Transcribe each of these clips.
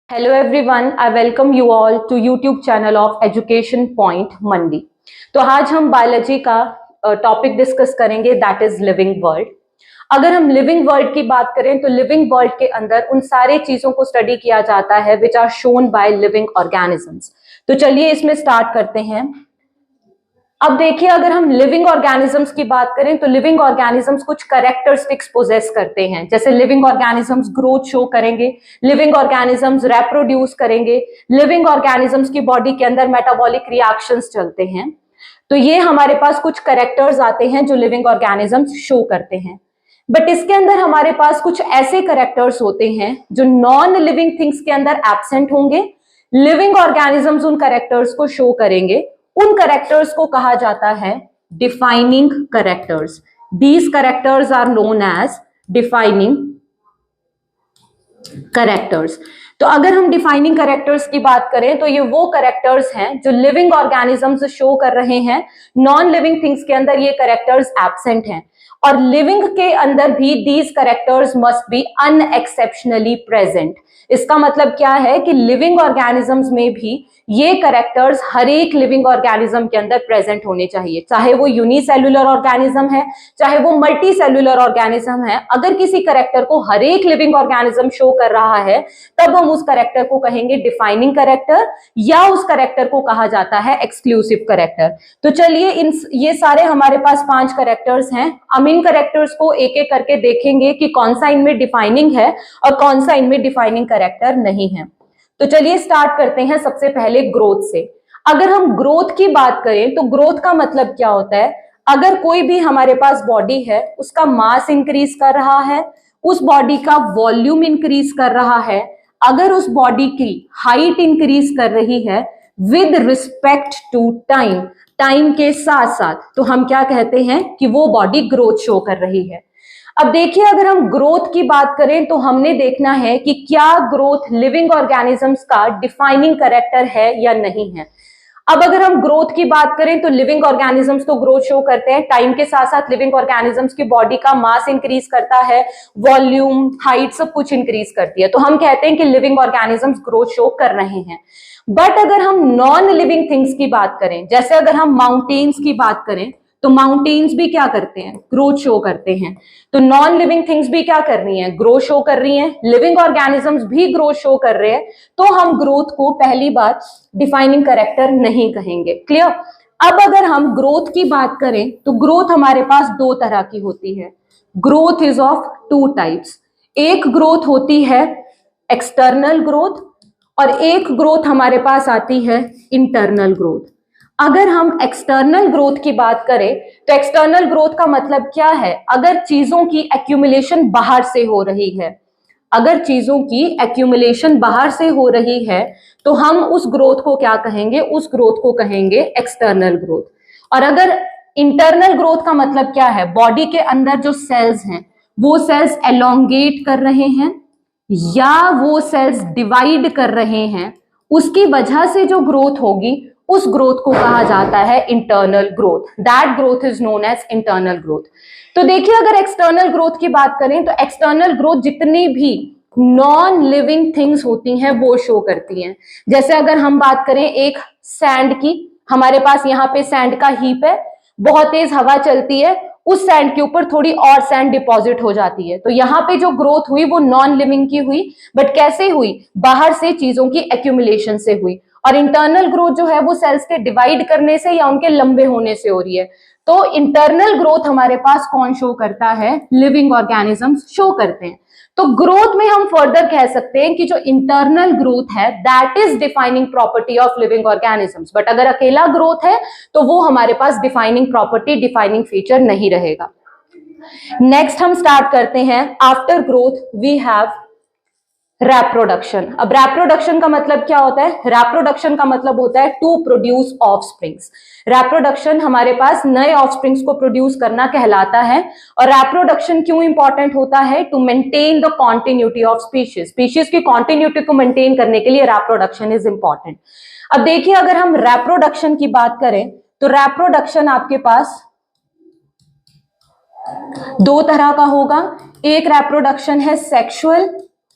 Hello everyone, I welcome you all to YouTube channel of Education Point मंडी। तो आज हम biology का topic discuss करेंगे, दैट इज लिविंग वर्ल्ड। अगर हम लिविंग वर्ल्ड की बात करें तो लिविंग वर्ल्ड के अंदर उन सारे चीजों को स्टडी किया जाता है which are shown by living organisms. तो चलिए इसमें स्टार्ट करते हैं। अब देखिए, अगर हम लिविंग ऑर्गेनिजम्स की बात करें तो लिविंग ऑर्गेनिजम्स कुछ कैरेक्टरिस्टिक्स पोजेस करते हैं। जैसे लिविंग ऑर्गेनिजम्स ग्रोथ शो करेंगे, लिविंग ऑर्गेनिजम्स रिप्रोड्यूस करेंगे, लिविंग ऑर्गेनिजम्स की बॉडी के अंदर मेटाबॉलिक रिएक्शंस चलते हैं। तो ये हमारे पास कुछ कैरेक्टर्स आते हैं जो लिविंग ऑर्गेनिजम्स शो करते हैं। बट इसके अंदर हमारे पास कुछ ऐसे कैरेक्टर्स होते हैं जो नॉन लिविंग थिंग्स के अंदर एब्सेंट होंगे। लिविंग ऑर्गेनिजम्स उन कैरेक्टर्स को शो करेंगे। उन कैरेक्टर्स को कहा जाता है defining characters. These characters are known as defining characters. तो अगर हम डिफाइनिंग कैरेक्टर्स की बात करें तो ये वो कैरेक्टर्स हैं जो लिविंग ऑर्गेनिजम्स शो कर रहे हैं। नॉन लिविंग थिंग्स के अंदर ये कैरेक्टर्स एब्सेंट हैं, और लिविंग के अंदर भी these characters must be unexceptionally present. इसका मतलब क्या है कि लिविंग ऑर्गेनिजम्स में भी ये कैरेक्टर्स हर एक लिविंग ऑर्गेनिज्म के अंदर प्रेजेंट होने चाहिए, चाहे वो यूनिसेल्युलर ऑर्गेनिज्म है, चाहे वो मल्टी सेल्युलर ऑर्गेनिज्म है। अगर किसी कैरेक्टर को हर एक लिविंग ऑर्गेनिज्म शो कर रहा है तब हम उस कैरेक्टर को कहेंगे डिफाइनिंग कैरेक्टर, या उस कैरेक्टर को कहा जाता है एक्सक्लूसिव कैरेक्टर। तो चलिए ये सारे हमारे पास 5 कैरेक्टर्स हैं। हम इन कैरेक्टर्स को एक एक करके देखेंगे कि कौन सा इनमें डिफाइनिंग है और कौन सा इनमें डिफाइनिंग कैरेक्टर नहीं है। तो चलिए स्टार्ट करते हैं सबसे पहले ग्रोथ से। अगर हम ग्रोथ की बात करें तो ग्रोथ का मतलब क्या होता है? अगर कोई भी हमारे पास बॉडी है, उसका मास इंक्रीज कर रहा है, उस बॉडी का वॉल्यूम इंक्रीज कर रहा है, अगर उस बॉडी की हाइट इंक्रीज कर रही है with respect to time, time के साथ साथ, तो हम क्या कहते हैं कि वो बॉडी ग्रोथ शो कर रही है। अब देखिए, अगर हम ग्रोथ की बात करें तो हमने देखना है कि क्या ग्रोथ लिविंग ऑर्गेनिजम्स का डिफाइनिंग कैरेक्टर है या नहीं है। अब अगर हम ग्रोथ की बात करें तो लिविंग ऑर्गेनिजम्स तो ग्रोथ शो करते हैं, टाइम के साथ साथ लिविंग ऑर्गेनिजम्स की बॉडी का मास इंक्रीज करता है, वॉल्यूम, हाइट सब कुछ इंक्रीज करती है। तो हम कहते हैं कि लिविंग ऑर्गेनिजम्स ग्रोथ शो कर रहे हैं। बट अगर हम नॉन लिविंग थिंग्स की बात करें, जैसे अगर हम माउंटेन्स की बात करें तो माउंटेन्स भी क्या करते हैं? ग्रोथ शो करते हैं। तो नॉन लिविंग थिंग्स भी क्या कर रही हैं? ग्रोथ शो कर रही हैं। लिविंग ऑर्गेनिजम्स भी ग्रोथ शो कर रहे हैं। तो हम ग्रोथ को पहली बात डिफाइनिंग कैरेक्टर नहीं कहेंगे। क्लियर? अब अगर हम ग्रोथ की बात करें तो ग्रोथ हमारे पास 2 तरह की होती है। Growth is of 2 types. एक ग्रोथ होती है एक्सटर्नल ग्रोथ और एक ग्रोथ हमारे पास आती है इंटरनल ग्रोथ। अगर हम एक्सटर्नल ग्रोथ की बात करें तो एक्सटर्नल ग्रोथ का मतलब क्या है? अगर चीजों की एक्यूमुलेशन बाहर से हो रही है, अगर चीजों की एक्यूमुलेशन बाहर से हो रही है तो हम उस ग्रोथ को क्या कहेंगे? उस ग्रोथ को कहेंगे एक्सटर्नल ग्रोथ। और अगर इंटरनल ग्रोथ का मतलब क्या है? बॉडी के अंदर जो सेल्स हैं वो सेल्स एलोंगेट कर रहे हैं या वो सेल्स डिवाइड कर रहे हैं, उसकी वजह से जो ग्रोथ होगी उस ग्रोथ को कहा जाता है internal growth. That growth is known as internal growth. तो देखिए, अगर एक्सटर्नल ग्रोथ की बात करें तो एक्सटर्नल ग्रोथ जितनी भी नॉन लिविंग थिंग्स होती हैं वो शो करती हैं। जैसे अगर हम बात करें एक सैंड की, हमारे पास यहाँ पे सैंड का हीप है, बहुत तेज हवा चलती है, उस सैंड के ऊपर थोड़ी और सैंड डिपॉजिट हो जाती है। तो यहाँ पे जो ग्रोथ हुई वो नॉन लिविंग की हुई, बट कैसे हुई? बाहर से चीजों की एक्यूमुलेशन से हुई। और इंटरनल ग्रोथ जो है वो सेल्स के डिवाइड करने से या उनके लंबे होने से हो रही है। तो इंटरनल ग्रोथ हमारे पास कौन शो करता है? लिविंग ऑर्गेनिजम्स शो करते हैं। तो ग्रोथ में हम फर्दर कह सकते हैं कि जो इंटरनल ग्रोथ है that is defining property of living organisms. But अगर अकेला ग्रोथ है तो वो हमारे पास डिफाइनिंग प्रॉपर्टी, डिफाइनिंग फीचर नहीं रहेगा। नेक्स्ट हम स्टार्ट करते हैं। After growth we have reproduction. अब रेप्रोडक्शन का मतलब क्या होता है? रेप्रोडक्शन का मतलब होता है टू प्रोड्यूस ऑफस्प्रिंग्स। रेप्रोडक्शन हमारे पास नए ऑफस्प्रिंग्स को प्रोड्यूस करना कहलाता है। और रेप्रोडक्शन क्यों इंपॉर्टेंट होता है? To maintain the continuity of species. Species की कॉन्टिन्यूटी को मेंटेन करने के लिए रेप्रोडक्शन इज इंपॉर्टेंट। अब देखिए, अगर हम रेप्रोडक्शन की बात करें तो रेप्रोडक्शन आपके पास 2 तरह का होगा। एक रेप्रोडक्शन है सेक्सुअल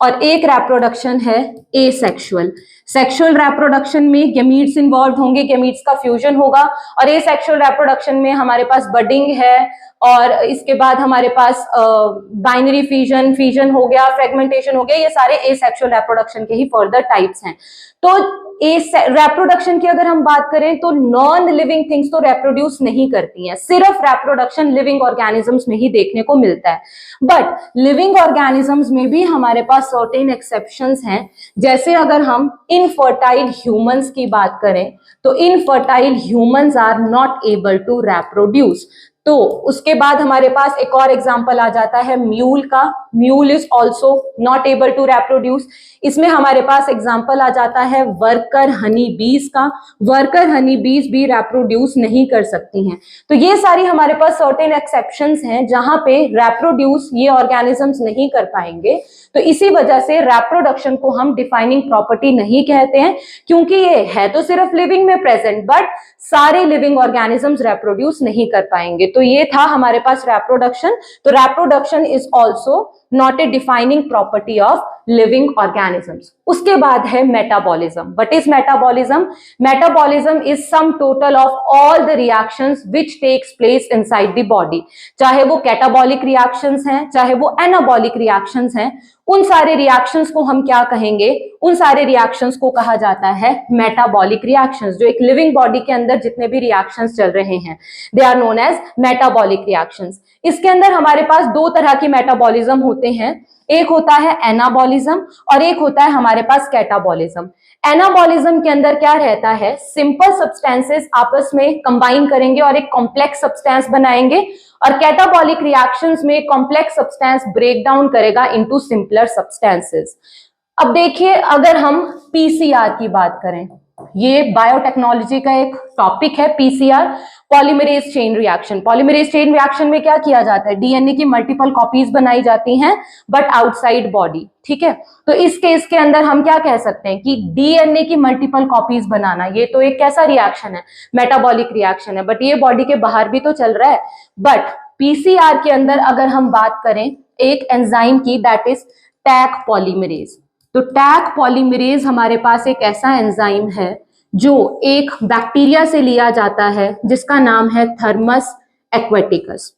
और एक रिप्रोडक्शन है एसेक्सुअल। सेक्सुअल रिप्रोडक्शन में गैमीट्स इन्वॉल्व होंगे, गैमीट्स का फ्यूजन होगा, और एसेक्सुअल रिप्रोडक्शन में हमारे पास बडिंग है, और इसके बाद हमारे पास बाइनरी फिजन हो गया, फ्रेगमेंटेशन हो गया, ये सारे एसेक्सुअल रिप्रोडक्शन के ही फर्दर टाइप्स हैं। तो रिप्रोडक्शन की अगर हम बात करें तो नॉन लिविंग थिंग्स तो रिप्रोड्यूस नहीं करती हैं, सिर्फ रिप्रोडक्शन लिविंग ऑर्गेनिजम्स में ही देखने को मिलता है। बट लिविंग ऑर्गेनिजम्स में भी हमारे पास सर्टेन एक्सेप्शंस हैं, जैसे अगर हम इनफर्टाइल ह्यूमंस की बात करें तो infertile humans are not able to reproduce. तो उसके बाद हमारे पास एक और एग्जांपल आ जाता है म्यूल का। Mule is also not able to reproduce. इसमें हमारे पास एग्जांपल आ जाता है वर्कर हनी बीज का। वर्कर हनी बीज भी रिप्रोड्यूस नहीं कर सकती हैं। तो ये सारी हमारे पास सर्टेन एक्सेप्शंस हैं जहां पे रिप्रोड्यूस ये ऑर्गेनिजम्स नहीं कर पाएंगे। तो इसी वजह से रिप्रोडक्शन को हम डिफाइनिंग प्रॉपर्टी नहीं कहते हैं, क्योंकि ये है तो सिर्फ लिविंग में प्रेजेंट, बट सारे लिविंग ऑर्गेनिजम्स रिप्रोड्यूस नहीं कर पाएंगे। तो ये था हमारे पास रिप्रोडक्शन। तो reproduction is also not a defining property of living organisms. उसके बाद है metabolism. What is metabolism? Metabolism is sum total of all the reactions which takes place inside the body. चाहे वो कैटाबॉलिक रिएक्शंस हैं, चाहे वो anabolic reactions हैं, उन सारे रिएक्शंस को हम क्या कहेंगे? उन सारे रिएक्शंस को कहा जाता है मेटाबॉलिक रिएक्शंस। जो एक लिविंग बॉडी के अंदर जितने भी रिएक्शंस चल रहे हैं, they are known as metabolic reactions. इसके अंदर हमारे पास दो तरह की मेटाबॉलिज्म होते हैं, एक होता है एनाबॉलिज्म और एक होता है हमारे पास कैटाबॉलिज्म। एनाबॉलिज्म के अंदर क्या रहता है? सिंपल सब्सटेंसेस आपस में कंबाइन करेंगे और एक कॉम्प्लेक्स सब्सटेंस बनाएंगे, और कैटाबॉलिक रिएक्शंस में कॉम्प्लेक्स सब्सटेंस ब्रेक डाउन करेगा इनटू सिंपलर सब्सटेंसेस। अब देखिए, अगर हम पीसीआर की बात करें, ये बायोटेक्नोलॉजी का एक टॉपिक है PCR, polymerase chain reaction. Polymerase chain reaction में क्या किया जाता है? डीएनए की मल्टीपल कॉपीज बनाई जाती हैं बट आउटसाइड बॉडी, ठीक है। तो इस केस के अंदर हम क्या कह सकते हैं कि डीएनए की मल्टीपल कॉपीज बनाना, ये तो एक कैसा रिएक्शन है? मेटाबॉलिक रिएक्शन है, बट ये बॉडी के बाहर भी तो चल रहा है। बट पीसीआर के अंदर अगर हम बात करें एक एंजाइम की, दैट इज टैक पॉलीमरेज। तो टैक पॉलीमरेज हमारे पास एक ऐसा एंजाइम है जो एक बैक्टीरिया से लिया जाता है जिसका नाम है थर्मस एक्वेटिकस।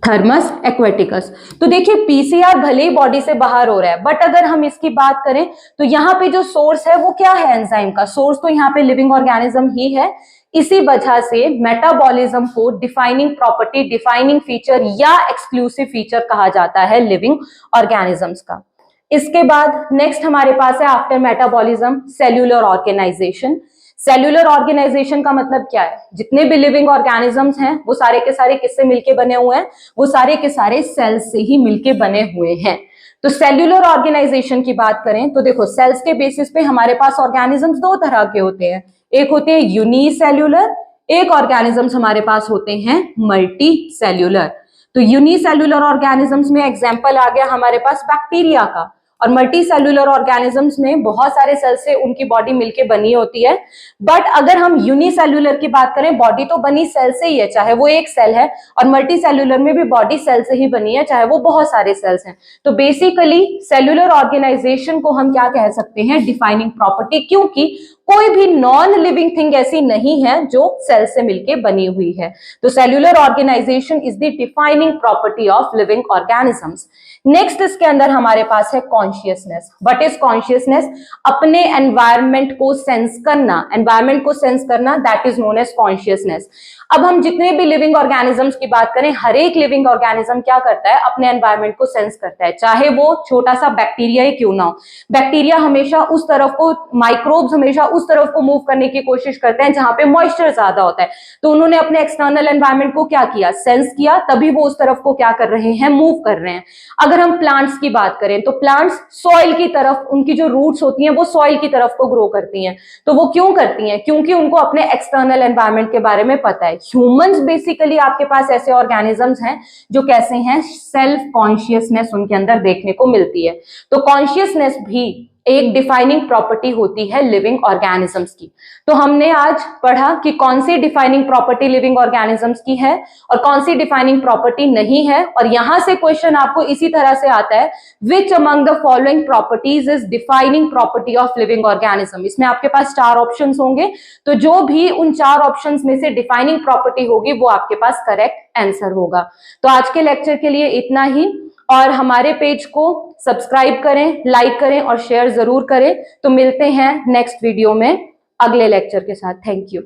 Thermus aquaticus. तो देखिए, पीसीआर भले ही बॉडी से बाहर हो रहा है, बट अगर हम इसकी बात करें तो यहाँ पे जो सोर्स है वो क्या है? एंजाइम का सोर्स तो यहाँ पे लिविंग ऑर्गेनिज्म ही है। इसी वजह से मेटाबॉलिज्म को डिफाइनिंग प्रॉपर्टी, डिफाइनिंग फीचर या एक्सक्लूसिव फीचर कहा जाता है लिविंग ऑर्गेनिजम्स का। इसके बाद नेक्स्ट हमारे पास है after metabolism cellular organisation. Cellular organisation का मतलब क्या है? जितने भी लिविंग ऑर्गेनिजम्स हैं वो सारे के सारे किससे मिलके बने हुए हैं? वो सारे के सारे सेल्स से ही मिलके बने हुए हैं। तो सेल्यूलर ऑर्गेनाइजेशन की बात करें तो देखो, सेल्स के बेसिस पे हमारे पास ऑर्गेनिजम्स दो तरह के होते हैं, एक होते हैं यूनिसेल्यूलर, एक ऑर्गेनिजम्स हमारे पास होते हैं मल्टी सेल्यूलर। तो यूनिसेल्यूलर ऑर्गेनिजम्स में एग्जांपल आ गया हमारे पास बैक्टीरिया का, और मल्टी सेल्यूलर ऑर्गेनिजम्स में बहुत सारे सेल से उनकी बॉडी मिलके बनी होती है। बट अगर हम यूनिसेल्यूलर की बात करें, बॉडी तो बनी सेल से ही है, चाहे वो एक सेल है, और मल्टी सेल्यूलर में भी बॉडी सेल से ही बनी है, चाहे वो बहुत सारे सेल्स हैं। तो बेसिकली सेल्यूलर ऑर्गेनाइजेशन को हम क्या कह सकते हैं? डिफाइनिंग प्रॉपर्टी, क्योंकि कोई भी नॉन लिविंग थिंग ऐसी नहीं है जो सेल से मिलके बनी हुई है। तो cellular organisation is the defining property of living organisms. Next इसके अंदर हमारे पास है कॉन्शियसनेस। What is consciousness? अपने एनवायरमेंट को सेंस करना, एनवायरमेंट को सेंस करना, that is known as consciousness. अब हम जितने भी लिविंग ऑर्गेनिजम्स की बात करें, हर एक लिविंग ऑर्गेनिज्म क्या करता है? अपने एनवायरमेंट को सेंस करता है, चाहे वो छोटा सा बैक्टीरिया ही क्यों ना हो। बैक्टीरिया हमेशा उस तरफ को, माइक्रोब्स हमेशा उस तरफ को मूव करने की कोशिश करते हैं जहां पे मॉइस्चर ज्यादा होता है। तो उन्होंने अपने एक्सटर्नल एनवायरमेंट को क्या किया? सेंस किया, तभी वो उस तरफ को क्या कर रहे हैं? मूव कर रहे हैं। अगर हम प्लांट्स की बात करें तो प्लांट्स सॉइल की तरफ, उनकी जो रूट्स होती हैं वो सॉइल की तरफ को ग्रो करती हैं। तो वो क्यों करती हैं? क्योंकि उनको अपने एक्सटर्नल एनवायरमेंट के बारे में पता है। ह्यूमंस बेसिकली आपके पास ऐसे ऑर्गेनिजम्स हैं जो कैसे हैं? सेल्फ कॉन्शियसनेस उनके अंदर देखने को मिलती है। तो कॉन्शियसनेस भी एक डिफाइनिंग प्रॉपर्टी होती है लिविंग ऑर्गेनिजम्स की। तो हमने आज पढ़ा कि कौन सी डिफाइनिंग प्रॉपर्टी लिविंग ऑर्गेनिजम्स की है और कौन सी डिफाइनिंग प्रॉपर्टी नहीं है। और यहां से क्वेश्चन आपको इसी तरह से आता है, which among the following properties is defining property of living organism. इसमें आपके पास 4 ऑप्शंस होंगे, तो जो भी उन 4 ऑप्शंस में से डिफाइनिंग प्रॉपर्टी होगी वो आपके पास करेक्ट आंसर होगा। तो आज के लेक्चर के लिए इतना ही, और हमारे पेज को सब्सक्राइब करें, लाइक करें और शेयर जरूर करें। तो मिलते हैं नेक्स्ट वीडियो में अगले लेक्चर के साथ। Thank you.